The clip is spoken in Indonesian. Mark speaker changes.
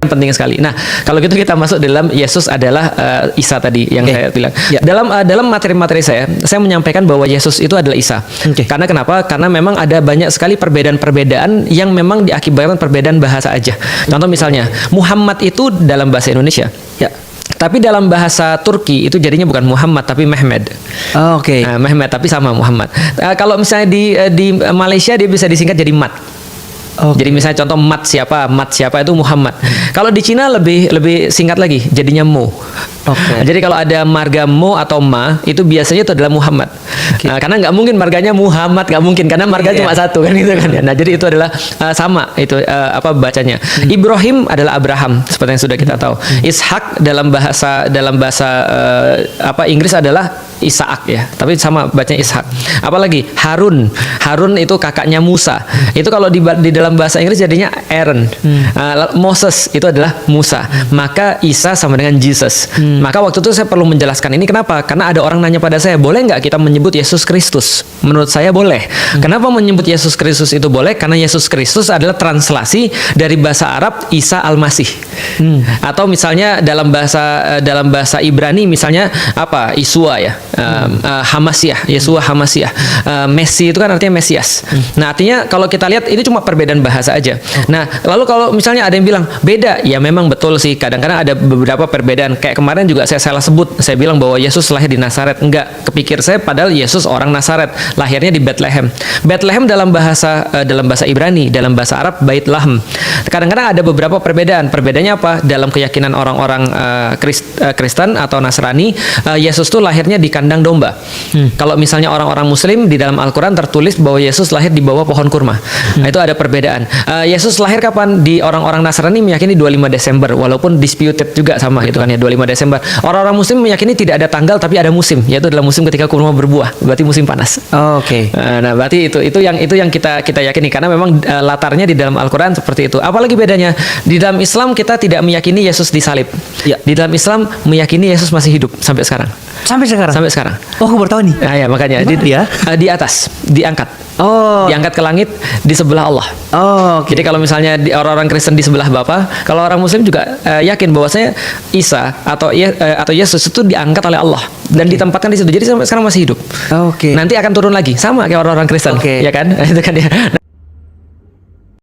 Speaker 1: penting sekali. Nah, kalau gitu kita masuk dalam Yesus adalah Isa tadi yang saya bilang.
Speaker 2: Ya.
Speaker 1: Dalam materi-materi saya menyampaikan bahwa Yesus itu adalah Isa. Karena kenapa? Karena memang ada banyak sekali perbedaan-perbedaan yang memang diakibatkan perbedaan bahasa aja. Contoh misalnya, Muhammad itu dalam bahasa Indonesia.
Speaker 2: Ya.
Speaker 1: Tapi dalam bahasa Turki itu jadinya bukan Muhammad tapi Mehmed. Nah, Mehmed tapi sama Muhammad. Kalau misalnya di Malaysia dia bisa disingkat jadi Mat. Jadi misalnya contoh Mat siapa itu Muhammad. Kalau di Cina lebih singkat lagi, jadinya Mo. Jadi kalau ada marga Mo atau Ma itu biasanya itu adalah Muhammad. Karena nggak mungkin marganya Muhammad, nggak mungkin karena marga cuma satu kan gitu kan. Nah jadi itu adalah sama itu bacanya. Ibrahim adalah Abraham seperti yang sudah kita tahu. Ishak dalam bahasa Inggris adalah Isaak ya, tapi sama bacanya Ishak. Apalagi Harun itu kakaknya Musa. Itu kalau di dalam bahasa Inggris jadinya Aaron. Moses itu adalah Musa. Maka Isa sama dengan Jesus. Maka waktu itu saya perlu menjelaskan ini kenapa? Karena ada orang nanya pada saya, boleh nggak kita menyebut Yesus Kristus? Menurut saya boleh. Kenapa menyebut Yesus Kristus itu boleh? Karena Yesus Kristus adalah translasi dari bahasa Arab Isa Al-Masih. Atau misalnya dalam bahasa Ibrani misalnya Isua ya. Hamasiah, Yesua Hamasiah. Messi itu kan artinya Mesias. Nah, artinya kalau kita lihat ini cuma perbedaan bahasa aja. Nah, lalu kalau misalnya ada yang bilang beda, ya memang betul sih. Kadang-kadang ada beberapa perbedaan. Kayak kemarin juga saya salah sebut. Saya bilang bahwa Yesus lahir di Nazaret. Enggak, kepikir saya padahal Yesus orang Nazaret, lahirnya di Bethlehem. Bethlehem dalam bahasa Ibrani, dalam bahasa Arab Bait Lahem. Kadang-kadang ada beberapa perbedaan. Perbedaannya apa? Dalam keyakinan orang-orang Kristen atau Nasrani, Yesus tuh lahirnya di kandang domba. Kalau misalnya orang-orang Muslim di dalam Al-Quran tertulis bahwa Yesus lahir di bawah pohon kurma. Nah, itu ada perbedaan. Yesus lahir kapan? Di orang-orang Nasrani meyakini 25 Desember, walaupun disputed juga sama gitu kan ya, 25 Desember. Orang-orang Muslim meyakini tidak ada tanggal tapi ada musim, yaitu adalah musim ketika kurma berbuah, berarti musim panas. Nah, berarti itu yang kita yakini karena memang latarnya di dalam Al-Quran seperti itu. Apalagi bedanya? Di dalam Islam kita tidak meyakini Yesus disalib. Di dalam Islam meyakini Yesus masih hidup sampai sekarang. Sampai sekarang.
Speaker 2: Oh, aku baru tahu nih.
Speaker 1: Nah, ya makanya di atas, diangkat. Diangkat ke langit di sebelah Allah. Jadi kalau misalnya orang-orang Kristen di sebelah Bapa, kalau orang Muslim juga yakin bahwasanya Isa atau Yesus itu diangkat oleh Allah dan ditempatkan di situ. Jadi sampai sekarang masih hidup. Nanti akan turun lagi sama kayak orang-orang Kristen, ya kan? Itu kan ya.